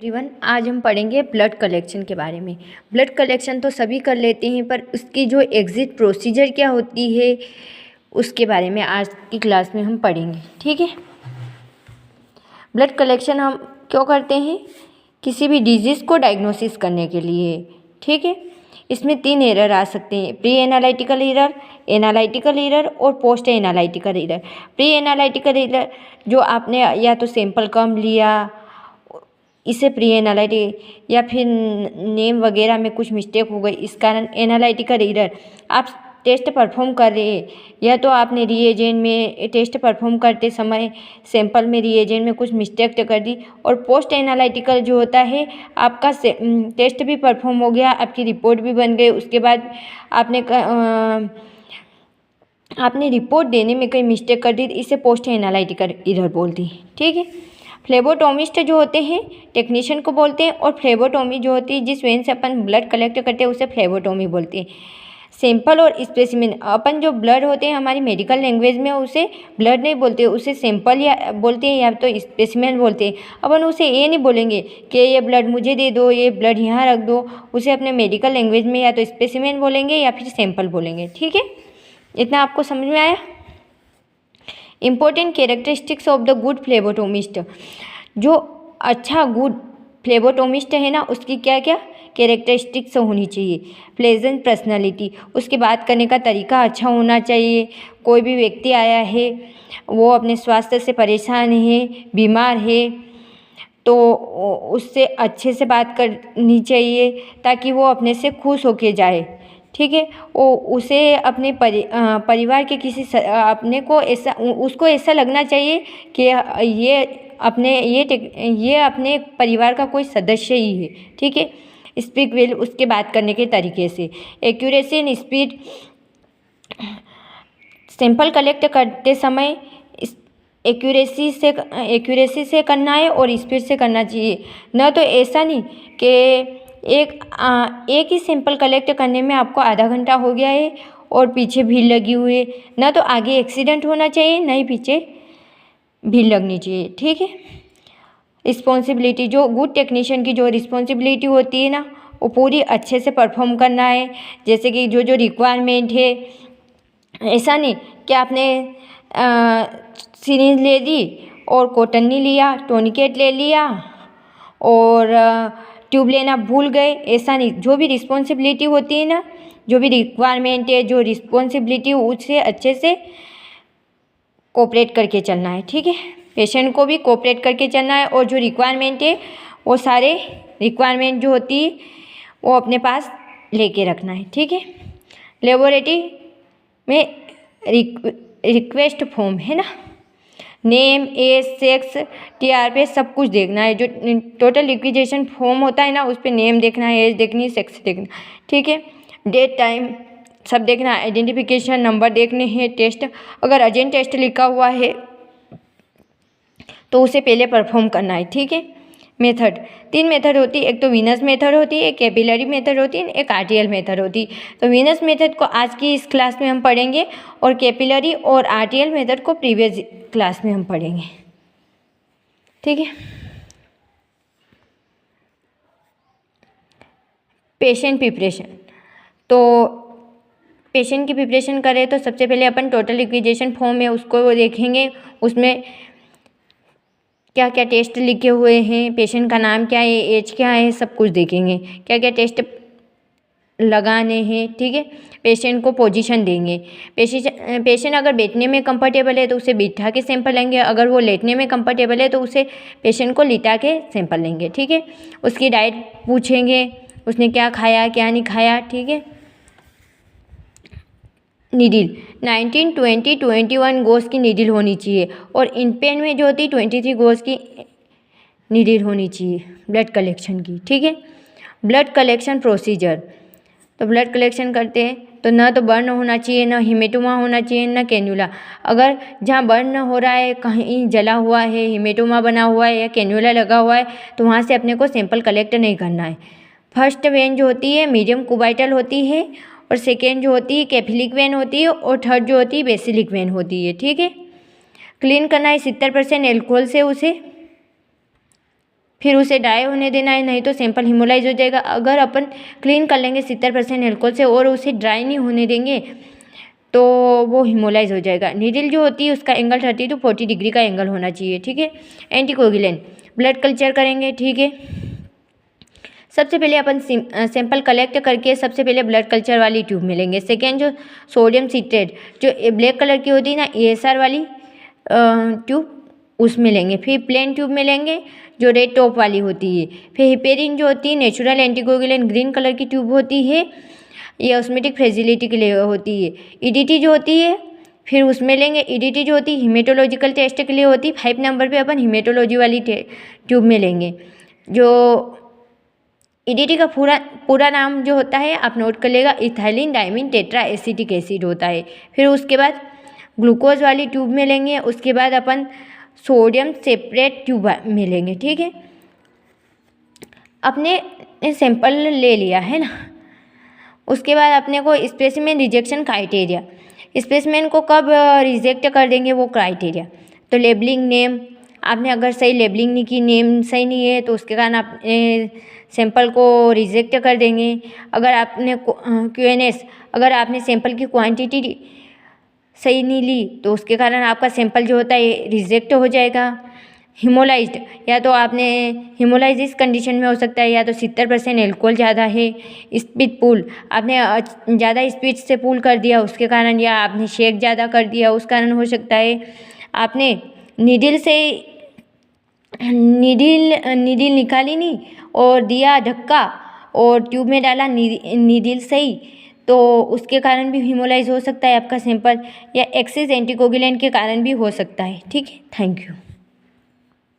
Everyone, आज हम पढ़ेंगे ब्लड कलेक्शन के बारे में। ब्लड कलेक्शन तो सभी कर लेते हैं, पर उसकी जो एग्जिट प्रोसीजर क्या होती है उसके बारे में आज की क्लास में हम पढ़ेंगे। ठीक है। ब्लड कलेक्शन हम क्यों करते हैं? किसी भी डिजीज़ को डायग्नोसिस करने के लिए। ठीक है। इसमें 3 एरर आ सकते हैं: pre analytical error, analytical error और post analytical error. Pre analytical error जो आपने या तो सैंपल कम लिया, इसे प्री एनालिटिक, या फिर नेम वगैरह में कुछ मिस्टेक हो गई, इस कारण एनालिटिकल एरर। आप टेस्ट परफॉर्म कर रहे हैं, या तो आपने रिएजेंट में टेस्ट परफॉर्म करते समय सैंपल में रिएजेंट में कुछ मिस्टेक कर दी। और पोस्ट एनालिटिकल जो होता है, आपका टेस्ट भी परफॉर्म हो गया, आपकी रिपोर्ट भी बन गई, उसके बाद आपने रिपोर्ट देने में कई मिस्टेक कर दी, इसे पोस्ट एनालिटिकल एरर बोलती है। ठीक है। फ्लेबोटोमिस्ट जो होते हैं टेक्नीशियन को बोलते हैं, और फ्लेबोटोमी जो होती है जिस वेन से अपन ब्लड कलेक्ट करते हैं उसे फ्लेबोटोमी बोलते हैं। सैंपल और स्पेसिमेन, अपन जो ब्लड होते हैं हमारी मेडिकल लैंग्वेज में उसे ब्लड नहीं बोलते, उसे सैंपल या बोलते हैं, या तो स्पेसिमेन बोलते हैं। अपन उसे ये नहीं बोलेंगे कि ये ब्लड मुझे दे दो, ये ब्लड यहाँ रख दो, उसे अपने मेडिकल लैंग्वेज में या तो स्पेसिमेन बोलेंगे या फिर सैंपल बोलेंगे। ठीक है। इतना आपको समझ में आया? Important characteristics of the good phlebotomist. जो अच्छा गुड फ्लेबोटोमिस्ट है ना, उसकी क्या क्या कैरेक्टरिस्टिक्स होनी चाहिए? प्लेजेंट पर्सनालिटी, उसके बात करने का तरीका अच्छा होना चाहिए। कोई भी व्यक्ति आया है, वो अपने स्वास्थ्य से परेशान है, बीमार है, तो उससे अच्छे से बात करनी चाहिए ताकि वो अपने से खुश होके जाए। ठीक है। वो उसे अपने परिवार के किसी अपने को ऐसा, उसको ऐसा लगना चाहिए कि ये अपने परिवार का कोई सदस्य ही है। ठीक है। स्पीक वेल, उसके बात करने के तरीके से। Accuracy and speed, sample collect करते समय एक्यूरेसी से करना है और स्पीड से करना चाहिए। न तो ऐसा नहीं कि एक ही सैंपल कलेक्ट करने में आपको आधा घंटा हो गया है और पीछे भीड़ लगी हुई है। न तो आगे एक्सीडेंट होना चाहिए, न ही पीछे भीड़ लगनी चाहिए। ठीक है। रिस्पॉन्सिबिलिटी, जो गुड टेक्नीशियन की जो रिस्पॉन्सिबिलिटी होती है ना, वो पूरी अच्छे से परफॉर्म करना है। जैसे कि जो जो रिक्वायरमेंट है, ऐसा नहीं कि आपने सिरिंज ले ली और कॉटन नहीं लिया, टोनिकेट ले लिया और ट्यूब लेना भूल गए, ऐसा नहीं। जो भी रिस्पॉन्सिबिलिटी होती है ना, जो भी रिक्वायरमेंट है, जो रिस्पॉन्सिबिलिटी, उससे अच्छे से कोऑपरेट करके चलना है। ठीक है। पेशेंट को भी कोऑपरेट करके चलना है, और जो रिक्वायरमेंट है वो सारे रिक्वायरमेंट जो होती है वो अपने पास लेके रखना है। ठीक है। लेबोरेटरी में रिक्वेस्ट फॉर्म है ना, नेम, एज, सेक्स, TRP सब कुछ देखना है। जो टोटल रिक्वेजेशन फॉर्म होता है ना, उस पर नेम देखना है, एज देखनी है, सेक्स देखना। ठीक है। डेट, टाइम सब देखना है। आइडेंटिफिकेशन नंबर देखने हैं। टेस्ट, अगर अर्जेंट टेस्ट लिखा हुआ है तो उसे पहले परफॉर्म करना है। ठीक है। मेथड, 3 मेथड होती है। एक तो वीनस मेथड होती है, एक कैपिलरी मेथड होती है, एक RTL मेथड होती है। तो वीनस मेथड को आज की इस क्लास में हम पढ़ेंगे, और कैपिलरी और RTL मेथड को प्रीवियस क्लास में हम पढ़ेंगे। ठीक है। पेशेंट प्रिपरेशन, तो पेशेंट की प्रिपरेशन करें तो सबसे पहले अपन टोटल रिक्वेजेशन फॉर्म है उसको देखेंगे। उसमें क्या क्या टेस्ट लिखे हुए हैं, पेशेंट का नाम क्या है, एज क्या है, सब कुछ देखेंगे। क्या क्या टेस्ट लगाने हैं। ठीक है। पेशेंट को पोजीशन देंगे। पेशेंट अगर बैठने में कंफर्टेबल है तो उसे बिठा के सैंपल लेंगे, अगर वो लेटने में कंफर्टेबल है तो उसे पेशेंट को लिटा के सैंपल लेंगे। ठीक है। उसकी डाइट पूछेंगे, उसने क्या खाया क्या नहीं खाया। ठीक है। नीडल, 19, 20, 21 गोज की नीडल होनी चाहिए, और इन पेन में जो होती 23 गोज की नीडल होनी चाहिए ब्लड कलेक्शन की। ठीक है। ब्लड कलेक्शन प्रोसीजर, तो ब्लड कलेक्शन करते हैं तो ना तो बर्न होना चाहिए, ना हिमेटोमा होना चाहिए, ना कैन्यूला। अगर जहाँ बर्न हो रहा है, कहीं जला हुआ है, हिमेटोमा बना हुआ है या कैन्यूला लगा हुआ है, तो वहाँ से अपने को सैंपल कलेक्ट नहीं करना है। फर्स्ट वेन जो होती है मीडियम कुबाइटल होती है, और सेकेंड जो होती है कैफिलिक वेन होती है, और थर्ड जो होती है बेसिलिक वेन होती है। ठीक है। क्लीन करना है 70% एल्कोहल से उसे, फिर उसे ड्राई होने देना है, नहीं तो सैंपल हिमोलाइज हो जाएगा। अगर अपन क्लीन कर लेंगे 70% अल्कोहल से और उसे ड्राई नहीं होने देंगे तो वो हिमोलाइज हो जाएगा। नीडल जो होती है उसका एंगल 30 to 40 डिग्री का एंगल होना चाहिए, ठीक है। एंटीकोगुलेंट ब्लड कल्चर करेंगे, ठीक है। सबसे पहले अपन सैंपल कलेक्ट करके सबसे पहले ब्लड कल्चर वाली ट्यूब में लेंगे। सेकेंड जो सोडियम सिट्रेट जो ब्लैक कलर की होती है ना, ESR वाली ट्यूब, उसमें लेंगे। फिर प्लेन ट्यूब में लेंगे जो रेड टॉप वाली होती है। फिर हिपेरिन जो होती है नेचुरल एंटीकोगुलेंट ग्रीन कलर की ट्यूब होती है, ये ऑस्मेटिक फ्रेजिलिटी के लिए होती है। EDT जो होती है फिर उसमें लेंगे। EDT जो होती है हीमेटोलॉजिकल टेस्ट के लिए होती है। 5 नंबर पे अपन हीमेटोलॉजी वाली ट्यूब में लेंगे। जो EDT का पूरा नाम जो होता है आप नोट कर लेगा, ethylene diamine tetra acetic acid होता है। फिर उसके बाद ग्लूकोज वाली ट्यूब में लेंगे। उसके बाद अपन सोडियम सेपरेट ट्यूब में लेंगे, ठीक है। अपने सैंपल ले लिया है ना, उसके बाद अपने को स्पेसिमेन रिजेक्शन क्राइटेरिया, स्पेसिमेन को कब रिजेक्ट कर देंगे वो क्राइटेरिया। तो लेबलिंग नेम, आपने अगर सही लेबलिंग नहीं की, नेम सही नहीं है, तो उसके कारण आप सैंपल को रिजेक्ट कर देंगे। अगर आपने QNS, अगर आपने सैंपल की क्वांटिटी सही नहीं ली तो उसके कारण आपका सैंपल जो होता है रिजेक्ट हो जाएगा। हिमोलाइज्ड, या तो आपने हिमोलाइज इस कंडीशन में हो सकता है या तो 70% एल्कोहल ज़्यादा है। स्पीड पुल, आपने ज़्यादा स्पीड से पुल कर दिया उसके कारण, या आपने शेक ज़्यादा कर दिया उस कारण हो सकता है। आपने नीडल निकाली नहीं और दिया धक्का और ट्यूब में डाला नीडल सही, तो उसके कारण भी हिमोलाइज हो सकता है आपका सैंपल, या एक्सेस एंटीकोगुलेंट के कारण भी हो सकता है, ठीक है। Thank you.